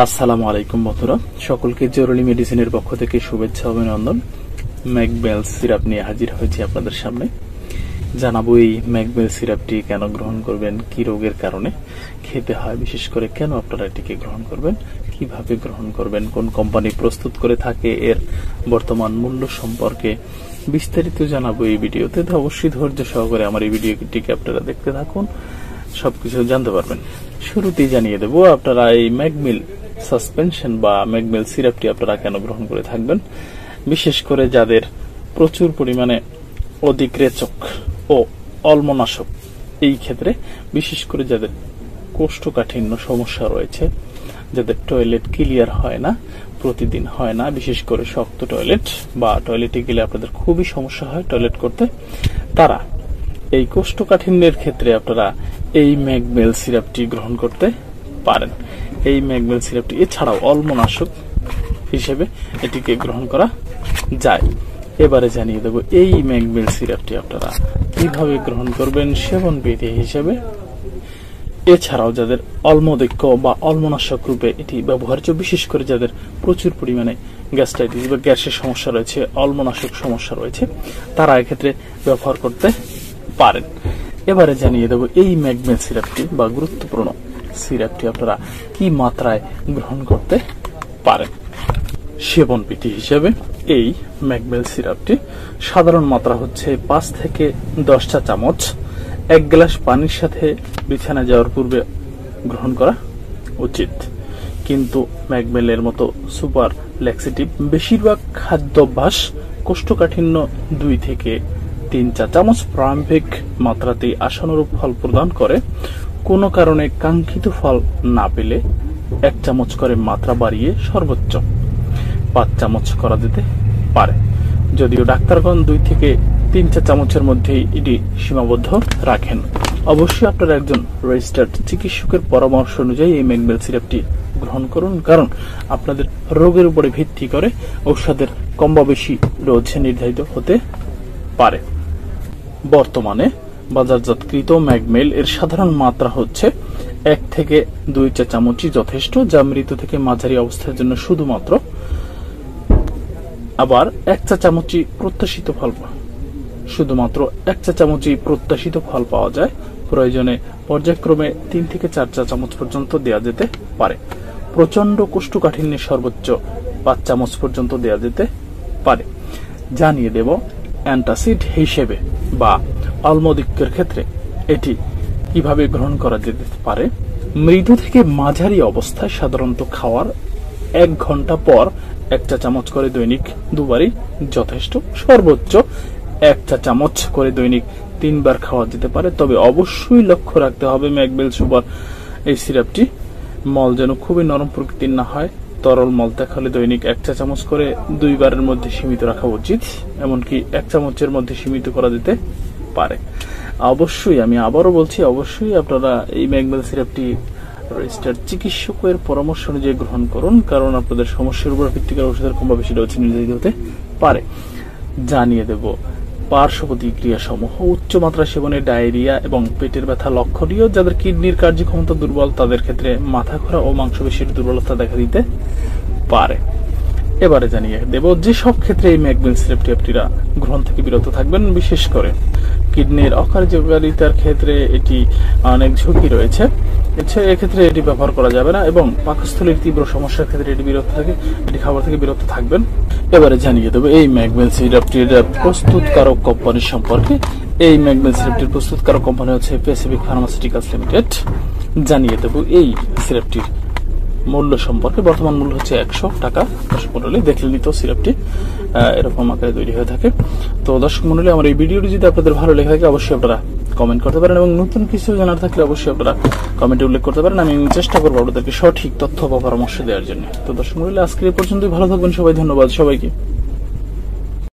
আসসালামু আলাইকুম বন্ধুরা, সকলকে জরুরি মেডিসিনের পক্ষ থেকে শুভেচ্ছা অভিনন্দন। ম্যাকবেল সিরাপ নিয়ে হাজির হয়েছি আপনাদের সামনে। জানাবো এই ম্যাকবেল সিরাপটি কেন গ্রহণ করবেন, কি রোগের কারণে খেতে হয়, বিশেষ করে কেন আপনারা এটিকে গ্রহণ করবেন, কিভাবে গ্রহণ করবেন, কোন কোম্পানি প্রস্তুত করে থাকে, এর বর্তমান মূল্য সম্পর্কে বিস্তারিত জানাবো এই ভিডিওতে। তো অবশ্যই ধৈর্য সহকারে আমার এই ভিডিওটিকে আপনারা দেখতে থাকুন, সবকিছু জানতে পারবেন। শুরুতেই জানিয়ে দেব আপনারা এই ম্যাকমিল সাসপেনশন বা ম্যাকমিল সিরাপটি আপনারা কেন গ্রহণ করে থাকবেন। বিশেষ করে যাদের প্রচুর পরিমাণে অধিকরেচক ও অম্লনাশক, এই ক্ষেত্রে বিশেষ করে যাদের কোষ্ঠকাঠিন্য সমস্যা রয়েছে, যাদের টয়লেট ক্লিয়ার হয় না, প্রতিদিন হয় না, বিশেষ করে শক্ত টয়লেট বা টয়লেটে গেলে আপনাদের খুবই সমস্যা হয় টয়লেট করতে, তারা এই কোষ্ঠকাঠিন্যের ক্ষেত্রে আপনারা এই ম্যাকবেল সিরাপটি গ্রহণ করতে পারেন। এই ম্যাকবেল সিরাপটি এছাড়াও অম্লনাশক হিসেবে এটিকে গ্রহণ করা যায়। এবারে জানিয়ে দেব এই ম্যাকবেল সিরাপটি আপনারা কিভাবে গ্রহণ করবেন সেবন বিধি হিসেবে। এছাড়াও যাদের অম্লদৈক্য বা অম্লনাশক রূপে এটি ব্যবহার্য, বিশেষ করে যাদের প্রচুর পরিমাণে গ্যাস্ট্রাইটিস বা গ্যাসের সমস্যা রয়েছে, অম্লনাশক সমস্যা রয়েছে, তারা এক্ষেত্রে ব্যবহার করতে পারেন। এবারে জানিয়ে দেব এই ম্যাকবেল সিরাপটি বা গুরুত্বপূর্ণ সিরাপটি আপনারা কি মাত্রায় গ্রহণ করতে পারেন। সেবন বিধি হিসেবে এই ম্যাকবেল সিরাপটি সাধারণ মাত্রা হচ্ছে 5 থেকে 10 চা চামচ 1 গ্লাস পানির সাথে বিছানা যাওয়ার পূর্বে গ্রহণ করা উচিত। কিন্তু ম্যাকবেলের মতো সুপার ল্যাক্সেটিভ বেশিরভাগ খাদ্যাভ্যাস কোষ্ঠকাঠিন্য 2 থেকে 3 চা চামচ প্রারম্ভিক মাত্রাতেই আশানুরূপ ফল প্রদান করে। কোনো কারণে কাঙ্ক্ষিত ফল না পেলে 1 চামচ করে মাত্রা বাড়িয়ে সর্বোচ্চ 5 চামচ করা যেতে পারে, যদিও ডাক্তারগণ 2 থেকে 3 চা চামচের মধ্যেই এটি সীমাবদ্ধ রাখেন। অবশ্যই আপনারা একজন রেজিস্টার্ড চিকিৎসকের পরামর্শ অনুযায়ী এই ম্যাকবেল সিরাপটি গ্রহণ করুন, কারণ আপনাদের রোগের উপরে ভিত্তি করে ঔষধের কম বা বেশি ডোজ নির্ধারিত হতে পারে। বর্তমানে বাজারজাতকৃত ম্যাকমেল এর সাধারণ মাত্রা হচ্ছে 1 থেকে 2 চা চামচই যথেষ্ট, যা মৃত থেকে মাঝারি অবস্থার জন্য শুধুমাত্র। আবার 1 চা চামচই প্রত্যাশিত ফল, শুধুমাত্র 1 চা চামচই প্রত্যাশিত ফল পাওয়া যায়। প্রয়োজনে পর্যায়ক্রমে 3 থেকে 4 চা চামচ পর্যন্ত দেওয়া যেতে পারে। প্রচন্ড কোষ্ঠকাঠিন্যের সর্বোচ্চ 5 চামচ পর্যন্ত দেওয়া যেতে পারে। জানিয়ে দেব অ্যান্টাসিড হিসেবে বা অম্লদৈক্যের ক্ষেত্রে এটি কিভাবে গ্রহণ করা যেতে পারে। মৃদু থেকে মাঝারি অবস্থায় সাধারণত খাওয়ার 1 ঘন্টা পর 1 চা চামচ করে দৈনিক 2 বারই যথেষ্ট। সর্বোচ্চ 1 চা চামচ করে দৈনিক 3 বার খাওয়া যেতে পারে। তবে অবশ্যই লক্ষ্য রাখতে হবে ম্যাকবেল সুপার এই সিরাপটি মল যেন খুবই নরম প্রকৃতির না হয়। তরল মল ত্যাগ হলে দৈনিক 1 চা চামচ করে 2 বারের মধ্যে সীমিত রাখা উচিত, এমনকি 1 চামচের মধ্যে সীমিত করা যেতে পারে। অবশ্যই আমি আবারও বলছি, অবশ্যই আপনারা এই ম্যাকবেল সিরাপটি রেজিস্টার্ড চিকিৎসকের পরামর্শ অনুযায়ী গ্রহণ করুন, কারণ আপনাদের সমস্যার উপর ভিত্তি করে ওষুধের কম বা বেশি ডোজ নির্ধারিত হতে পারে। জানিয়ে দেব পার্শ্ব প্রতিক্রিয়া সমূহ। উচ্চমাত্রা সেবনে ডায়রিয়া এবং পেটের ব্যথা লক্ষণীয়। যাদের কিডনির কার্যক্ষমতা দুর্বল, তাদের ক্ষেত্রে মাথা ঘোরা ও মাংসপেশির দুর্বলতা দেখা দিতে পারে। এবারে জানিয়ে দেব যে সব ক্ষেত্রে এই ম্যাকবেল সিরাপটি আপনারা গ্রহণ থেকে বিরত থাকবেন। বিশেষ করে কিডনির অকার্যকারিতার ক্ষেত্রে এটি অনেক ঝুঁকি রয়েছে, এক্ষেত্রে এটি ব্যবহার করা যাবে না, এবং পাকস্থলীর তীব্র সমস্যার ক্ষেত্রে এটি খাবার থেকে বিরত থাকবেন। এবারে জানিয়ে দেবো এই ম্যাকবেল সিরাপটির প্রস্তুতকারক কোম্পানি সম্পর্কে। এই ম্যাকবেল সিরাপটির প্রস্তুতকারক কোম্পানি হচ্ছে প্যাসিফিক ফার্মাসিউটিক্যালস লিমিটেড। জানিয়ে দেবো এই সিরাপটির মূল্য সম্পর্কে। বর্তমান মূল্য হচ্ছে 100 টাকা। দর্শক মন্ডলী দেখলেনি তো সিরাপটি এরকম আকারে তৈরি হয়ে থাকে। তো দর্শক মন্ডলী, আমার এই ভিডিওটি যদি আপনাদের ভালো লেগে থাকে অবশ্যই আপনারা কমেন্ট করতে পারেন, এবং নতুন কিছু জানার থাকলে অবশ্যই আপনারা কমেন্টে উল্লেখ করতে পারেন। আমি চেষ্টা করবো আপনাদেরকে সঠিক তথ্য বা পরামর্শ দেওয়ার জন্য। তো দর্শক মন্ডলী, আজকে এই পর্যন্তই। ভালো থাকবেন সবাই। ধন্যবাদ সবাইকে।